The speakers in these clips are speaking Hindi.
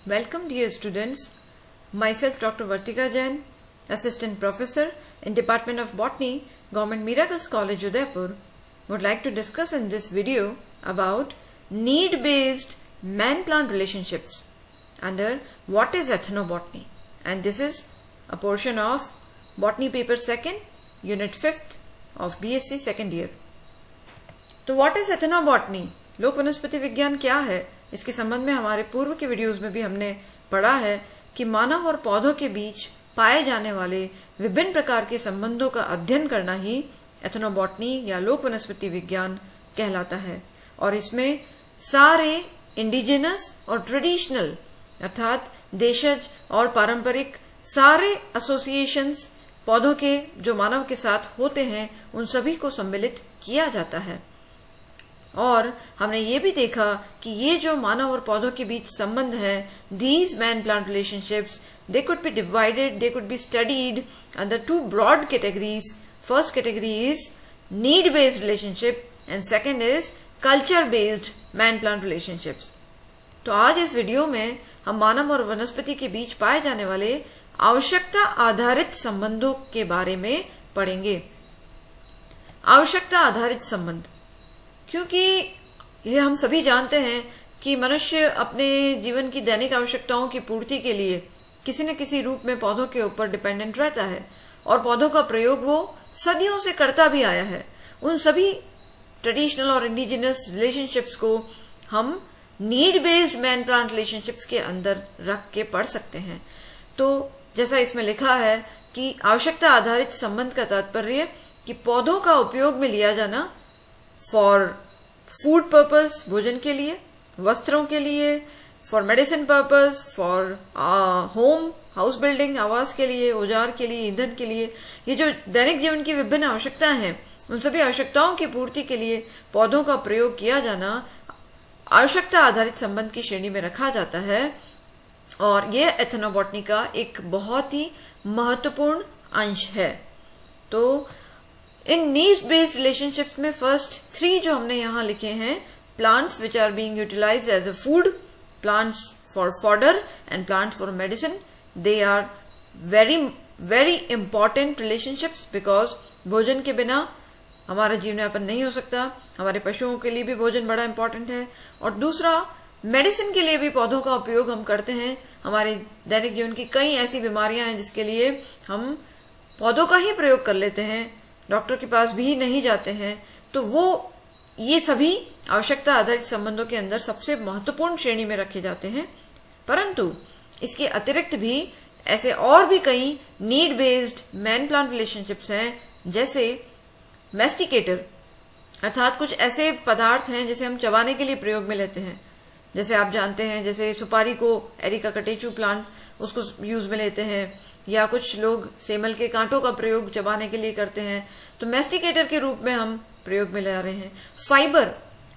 Welcome dear students, myself Dr. Vartika Jain, Assistant Professor in Department of Botany, Government Miracles College, Udaipur, would like to discuss in this video about need-based man-plant relationships under what is ethnobotany, and this is a portion of Botany paper 2nd, unit 5th of BSc second year. तो व्हाट इज एथनोबॉटनी, लोक वनस्पति विज्ञान क्या है, इसके संबंध में हमारे पूर्व के वीडियोस में भी हमने पढ़ा है कि मानव और पौधों के बीच पाए जाने वाले विभिन्न प्रकार के संबंधों का अध्ययन करना ही एथनोबॉटनी या लोक वनस्पति विज्ञान कहलाता है। और इसमें सारे इंडिजिनस और ट्रेडिशनल अर्थात देशज और पारंपरिक सारे एसोसिएशंस पौधों के जो मानव के साथ होते हैं उन सभी को सम्मिलित किया जाता है। और हमने ये भी देखा कि ये जो मानव और पौधों के बीच संबंध है, these man plant relationships, they could be divided, they could be studied under two broad categories. First category is need based relationship and second is culture based man plant relationships. तो आज इस वीडियो में हम मानव और वनस्पति के बीच पाए जाने वाले आवश्यकता आधारित संबंधों के बारे में पढ़ेंगे। आवश्यकता आधारित संबंध, क्योंकि ये हम सभी जानते हैं कि मनुष्य अपने जीवन की दैनिक आवश्यकताओं की पूर्ति के लिए किसी न किसी रूप में पौधों के ऊपर डिपेंडेंट रहता है और पौधों का प्रयोग वो सदियों से करता भी आया है। उन सभी ट्रेडिशनल और इंडिजिनस रिलेशनशिप्स को हम need based man plant relationships के अंदर रख के पढ़ सकते हैं। तो जैसा इसमें लिखा है कि आवश्यकता आधारित संबंध का तात्पर्य कि पौधों का उपयोग में लिया जाना फॉर फूड पर्पस, भोजन के लिए, वस्त्रों के लिए, for medicine purpose, for home, house building, आवास के लिए, औजार के लिए, ईंधन के लिए, ये जो दैनिक जीवन की विभिन्न आवश्यकताएं हैं उन सभी आवश्यकताओं की पूर्ति के लिए पौधों का प्रयोग किया जाना आवश्यकता आधारित संबंध की श्रेणी में रखा जाता है। और ये एथनोबॉटनी का एक बहुत ही महत्वपूर्ण अंश है। तो इन नीड बेस्ड रिलेशनशिप्स में फर्स्ट 3 जो हमने यहाँ लिखे हैं, plants which are being utilised as a food, plants for fodder and plants for medicine, they are very very important relationships because भोजन के बिना हमारा जीवन यापन नहीं हो सकता। हमारे पशुओं के लिए भी भोजन बड़ा इंपॉर्टेंट है और दूसरा मेडिसिन के लिए भी पौधों का उपयोग हम करते हैं। हमारे दैनिक जीवन की कई ऐसी बीमारियां हैं जिसके लिए हम पौधों का ही प्रयोग कर लेते हैं, डॉक्टर के पास भी नहीं जाते हैं। तो वो ये सभी आवश्यकता आधारित संबंधों के अंदर सबसे महत्वपूर्ण श्रेणी में रखे जाते हैं। परंतु इसके अतिरिक्त भी ऐसे और भी कई need based man plant relationships हैं, जैसे मेस्टिकेटर अर्थात कुछ ऐसे पदार्थ हैं जिसे हम चबाने के लिए प्रयोग में लेते हैं। जैसे आप जानते हैं, जैसे सुपारी को एरिका कटेचू प्लांट उसको यूज में लेते हैं, या कुछ लोग सेमल के कांटों का प्रयोग चबाने के लिए करते हैं। तो मेस्टिकेटर के रूप में हम प्रयोग में ला रहे हैं। फाइबर,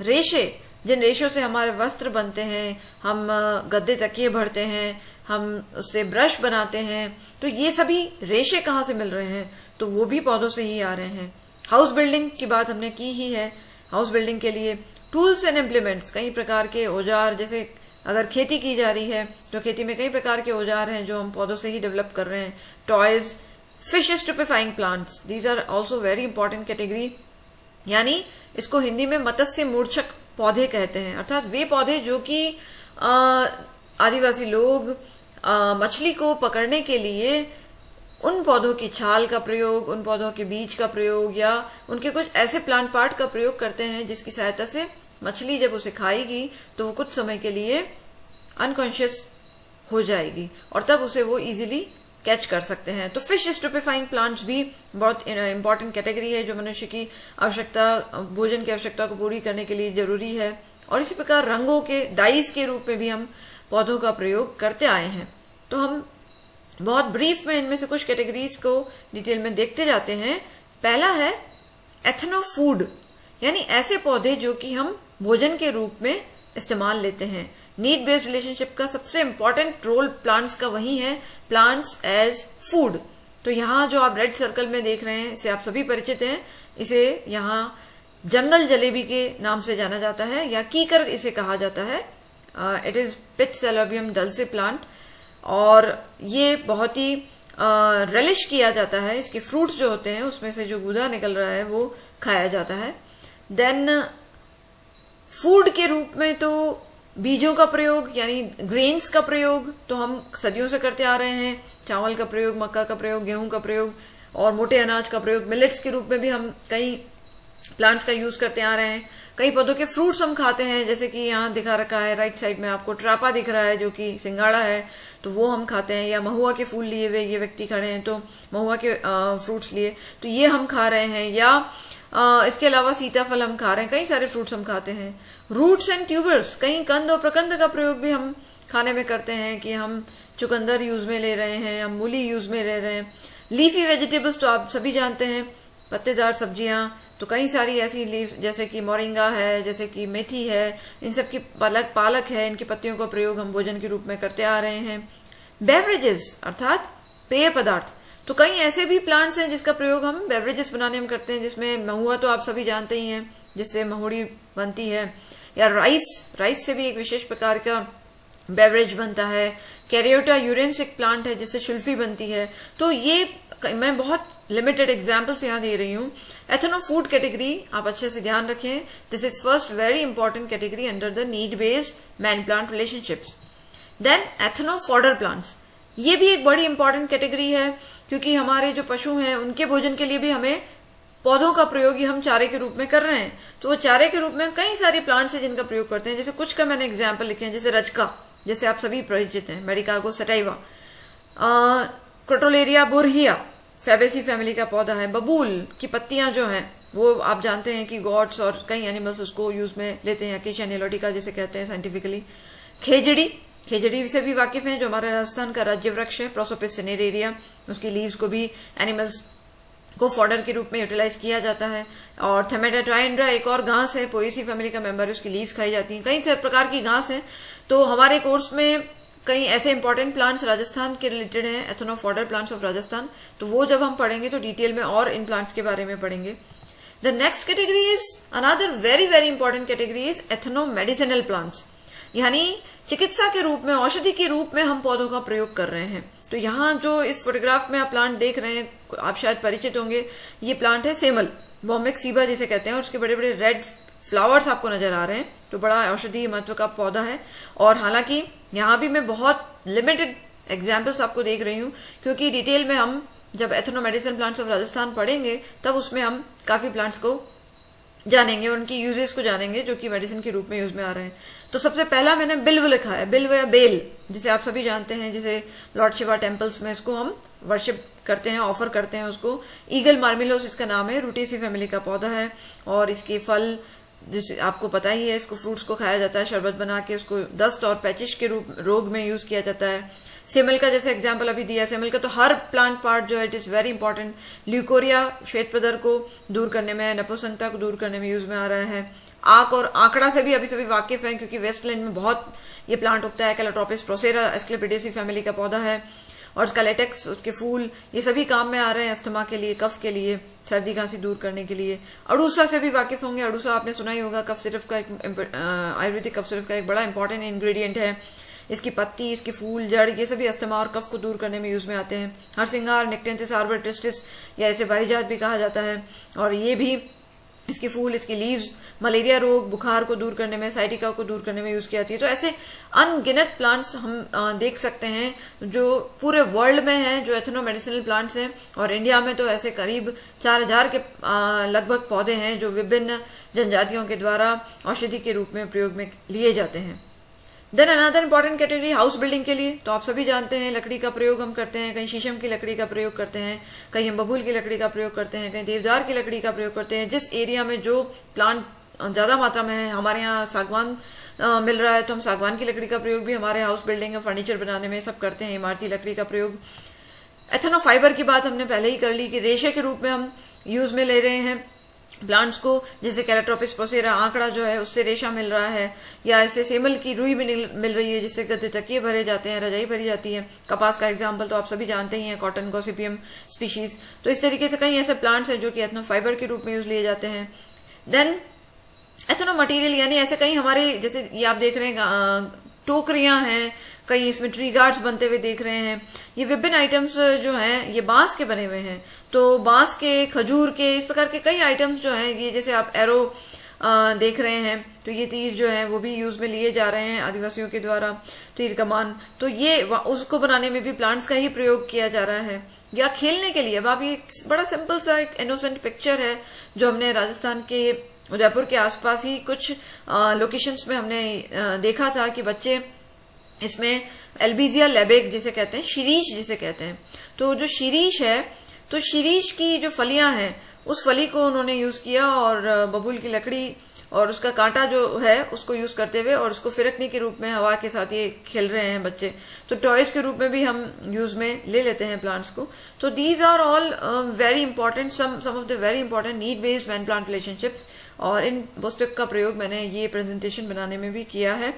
रेशे, जिन रेशों से हमारे वस्त्र बनते हैं, हम गद्दे तकिए भरते हैं, हम उससे ब्रश बनाते हैं, तो ये सभी रेशे कहाँ से मिल रहे हैं, तो वो भी पौधों से ही आ रहे हैं। हाउस बिल्डिंग की बात हमने की ही है। हाउस बिल्डिंग के लिए टूल्स एंड इम्प्लीमेंट्स, कई प्रकार के औजार, जैसे अगर खेती की जा रही है तो खेती में कई प्रकार के औजार हैं जो हम पौधों से ही डेवलप कर रहे हैं। Toys, fish stupefying plants, these are also very important category, यानी इसको हिंदी में मत्स्य मूर्छक पौधे कहते हैं, अर्थात वे पौधे जो कि आदिवासी लोग मछली को पकड़ने के लिए उन पौधों की छाल का प्रयोग, उन पौधों के बीज का प्रयोग या उनके कुछ ऐसे प्लांट पार्ट का प्रयोग करते हैं जिसकी सहायता से मछली जब उसे खाएगी तो वो कुछ समय के लिए अनकॉन्शियस हो जाएगी और तब उसे वो इजीली कैच कर सकते हैं। तो फिश स्टूपेफाइंग प्लांट्स भी बहुत इंपॉर्टेंट कैटेगरी है जो मनुष्य की आवश्यकता, भोजन की आवश्यकता को पूरी करने के लिए जरूरी है। और इसी प्रकार रंगों के डाइज के रूप में भी हम पौधों का प्रयोग करते आए हैं। तो हम बहुत ब्रीफ में इनमें से कुछ कैटेगरीज को डिटेल में देखते जाते हैं। पहला है एथनो फूड, यानी ऐसे पौधे जो कि हम भोजन के रूप में इस्तेमाल लेते हैं। नीड बेस्ड रिलेशनशिप का सबसे इंपॉर्टेंट रोल प्लांट्स का वही है, प्लांट्स एज फूड। तो यहाँ जो आप रेड सर्कल में देख रहे हैं, इसे आप सभी परिचित हैं। इसे यहाँ जंगल जलेबी के नाम से जाना जाता है या कीकर इसे कहा जाता है। इट इज पिथसेलोबियम डल्से प्लांट, और ये बहुत ही रेलिश किया जाता है। इसके फ्रूट्स जो होते हैं उसमें से जो गूदा निकल रहा है वो खाया जाता है। देन फूड के रूप में तो बीजों का प्रयोग यानी ग्रेन्स का प्रयोग तो हम सदियों से करते आ रहे हैं। चावल का प्रयोग, मक्का का प्रयोग, गेहूं का प्रयोग और मोटे अनाज का प्रयोग, मिलेट्स के रूप में भी हम कई प्लांट्स का यूज करते आ रहे हैं। कई पौधों के फ्रूट्स हम खाते हैं, जैसे कि यहाँ दिखा रखा है राइट साइड में आपको ट्रापा दिख रहा है जो कि सिंगाड़ा है, तो वो हम खाते हैं। या महुआ के फूल लिए हुए ये व्यक्ति खड़े हैं तो महुआ के फ्रूट्स लिए तो ये हम खा रहे हैं। या इसके अलावा सीताफल हम खा रहे हैं, कई सारे फ्रूट्स हम खाते हैं। रूट्स एंड ट्यूबर्स, कई कंद और प्रकंद का प्रयोग भी हम खाने में करते हैं कि हम चुकंदर यूज में ले रहे हैं, हम मूली यूज में ले रहे हैं। लीफी वेजिटेबल्स तो आप सभी जानते हैं, पत्तेदार सब्जियां, तो कई सारी ऐसी लीफ जैसे कि मोरिंगा है, जैसे कि मेथी है, इन सब की पालक है, इनकी पत्तियों का प्रयोग हम भोजन के रूप में करते आ रहे हैं। बेवरेजेस अर्थात पेय पदार्थ, तो कई ऐसे भी प्लांट्स हैं जिसका प्रयोग हम बेवरेजेस बनाने में करते हैं, जिसमें महुआ तो आप सभी जानते ही हैं जिससे महुड़ी बनती है। या राइस से भी एक विशेष प्रकार का बेवरेज बनता है। कैरियोटा यूरेंस एक प्लांट है जिससे शुल्फी बनती है। तो ये मैं बहुत लिमिटेड एग्जाम्पल्स यहाँ दे रही हूँ। एथनो फूड कैटेगरी आप अच्छे से ध्यान रखें, this is first very important category under the need based man plant relationships. Then ethno fodder plants, ये भी एक बड़ी इंपॉर्टेंट कैटेगरी है क्योंकि हमारे जो पशु हैं उनके भोजन के लिए भी हमें पौधों का प्रयोग ही हम चारे के रूप में कर रहे हैं। तो वो चारे के रूप में कई सारे प्लांट्स हैं जिनका प्रयोग करते हैं। जैसे कुछ का मैंने एग्जाम्पल लिखे हैं, जैसे रजका, जैसे आप सभी परिचित हैं, मेडिकागो सटाइवा, क्रोटोलेरिया बोरहिया फैबेसी फैमिली का पौधा है। बबूल की पत्तियां जो हैं वो आप जानते हैं कि गॉड्स और कई एनिमल्स उसको यूज में लेते हैं, अकेशिया निलोटिका जिसे कहते हैं साइंटिफिकली। खेजड़ी से भी वाकिफ हैं, जो हमारे राजस्थान का राज्य वृक्ष है, प्रोसोपिस सिनेरेरिया, उसकी लीव्स को भी एनिमल्स को फॉडर के रूप में यूटिलाइज किया जाता है। और थेमेटाट्राइंड्रा एक और घास है, पोएसी फैमिली का मेंबर है, उसकी लीव्स खाई जाती हैं। कई प्रकार की घास है। तो हमारे कोर्स में कई ऐसे इंपॉर्टेंट प्लांट्स राजस्थान के रिलेटेड हैं, ethno fodder plants of Rajasthan, तो वो जब हम पढ़ेंगे तो डिटेल में और इन प्लांट्स के बारे में पढ़ेंगे। The next category is another very very important category is ethno medicinal plants, यानी चिकित्सा के रूप में, औषधि के रूप में हम पौधों का प्रयोग कर रहे हैं। तो यहाँ जो इस फोटोग्राफ में आप प्लांट देख रहे हैं, आप शायद परिचित होंगे, ये प्लांट है सेमल, बॉम्बेक सीबा जिसे कहते हैं, और उसके बड़े बड़े रेड फ्लावर्स आपको नजर आ रहे हैं। तो बड़ा औषधीय महत्व का पौधा है। और हालांकि यहाँ भी मैं बहुत लिमिटेड एग्जाम्पल्स आपको देख रही हूँ क्योंकि डिटेल में हम जब ethno medicine plants of Rajasthan पढ़ेंगे तब उसमें हम काफी प्लांट्स को जानेंगे और उनकी यूजेस को जानेंगे जो कि मेडिसिन के रूप में यूज में आ रहे हैं। तो सबसे पहला मैंने बिल्व लिखा है, बिल्व या बेल जिसे आप सभी जानते हैं, जिसे लॉर्ड शिवा टेम्पल्स में इसको हम वर्शिप करते हैं, ऑफर करते हैं उसको। ईगल मार्मिलोस इसका नाम है, रूटेसी फैमिली का पौधा है और इसके फल जिसे आपको पता ही है, इसको फ्रूट्स को खाया जाता है, शरबत बना के उसको दस्त और पैचिश के रोग में यूज किया जाता है। सेमल का जैसे एग्जाम्पल अभी दिया, सेमल का तो हर प्लांट पार्ट जो है it is very important. Leucorrhoea श्वेत प्रदर को दूर करने में, नपुंसकता को दूर करने में यूज में आ रहा है। आक और आंकड़ा से भी अभी सभी वाकिफ हैं क्योंकि वेस्टलैंड में बहुत ये प्लांट उगता है। कैलाट्रोपिस प्रोसेरा एस्क्लेपिडेसी फैमिली का पौधा है और उसका लेटेक्स, उसके फूल, ये सभी काम में आ रहे हैं अस्थमा के लिए, कफ के लिए, सर्दी खांसी दूर करने के लिए। अड़ूसा से भी वाकिफ होंगे, अड़ूसा आपने सुना ही होगा, कफ सिरप का एक आयुर्वेदिक कफ सिरप का एक बड़ा इंपॉर्टेंट इंग्रेडिएंट है। इसकी पत्ती, इसके फूल, जड़, ये सभी अस्थमा और कफ को दूर करने में यूज में आते हैं। हरसिंगार, निक्टेंसिस आर्बर ट्रिस्टिस या इसे बारीजात भी कहा जाता है, और ये भी इसके फूल, इसकी लीव्स मलेरिया रोग, बुखार को दूर करने में, साइटिका को दूर करने में यूज की जाती है। तो ऐसे अनगिनत प्लांट्स हम देख सकते हैं जो पूरे वर्ल्ड में हैं, जो एथनो मेडिसिनल प्लांट्स हैं, और इंडिया में तो ऐसे करीब 4000 के लगभग पौधे हैं जो विभिन्न जनजातियों के द्वारा औषधि के रूप में प्रयोग में लिए जाते हैं। Then another important category house building के लिए, तो आप सभी जानते हैं लकड़ी का प्रयोग हम करते हैं, कहीं शीशम की लकड़ी का प्रयोग करते हैं, कहीं हम बबूल की लकड़ी का प्रयोग करते हैं, कहीं देवदार की लकड़ी का प्रयोग करते हैं। जिस एरिया में जो प्लांट ज्यादा मात्रा में है, हमारे यहाँ सागवान मिल रहा है तो हम सागवान की लकड़ी का प्रयोग भी हमारे हाउस बिल्डिंग और फर्नीचर बनाने में सब करते हैं, इमारती लकड़ी का प्रयोग। एथनो फाइबर की बात हमने पहले ही कर ली कि रेशे के रूप में हम यूज में ले रहे हैं प्लांट्स को, जैसे कैलाट्रोपिस प्रोसेरा आंकड़ा जो है उससे रेशा मिल रहा है, या ऐसे सेमल की रुई मिल रही है जिससे गद्दे तकिए भरे जाते हैं, रजाई भरी जाती है। कपास का एग्जांपल तो आप सभी जानते ही हैं, कॉटन गॉसिपियम स्पीशीज। तो इस तरीके से कई ऐसे प्लांट्स हैं जो कि एथनो फाइबर के रूप में यूज लिए जाते हैं। देन एथनो मटेरियल, यानी ऐसे कई हमारे, जैसे ये आप देख रहे हैं टोकरियां हैं, कई इसमें ट्री गार्ड्स बनते हुए देख रहे हैं। ये विभिन्न आइटम्स जो हैं ये बांस के बने हुए हैं, तो बांस के, खजूर के, इस प्रकार के कई आइटम्स जो हैं, ये जैसे आप एरो देख रहे हैं, तो ये तीर जो है वो भी यूज में लिए जा रहे हैं आदिवासियों के द्वारा, तीर कमान। तो ये उसको बनाने में भी प्लांट्स का ही प्रयोग किया जा रहा है। या खेलने के लिए, अब आप ये बड़ा सिंपल सा एक इनोसेंट पिक्चर है जो हमने राजस्थान के उदयपुर के आसपास ही कुछ लोकेशंस में हमने देखा था कि बच्चे इसमें एल्बीजिया लेबेक जिसे कहते हैं, शिरीष जिसे कहते हैं, तो जो शिरीष है, तो शिरीष की जो फलियां हैं उस फली को उन्होंने यूज किया और बबूल की लकड़ी और उसका कांटा जो है उसको यूज करते हुए और उसको फिरकने के रूप में हवा के साथ ये खेल रहे हैं बच्चे। तो टॉयज के रूप में भी हम यूज में ले लेते हैं प्लांट्स को। तो these are all very important, some of the very important need based man plant relationships, और इन पुस्तक का प्रयोग मैंने ये प्रेजेंटेशन बनाने में भी किया है।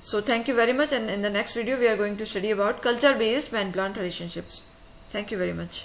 So thank you very much, and in the next video we are going to study about culture based man plant relationships. Thank you very much.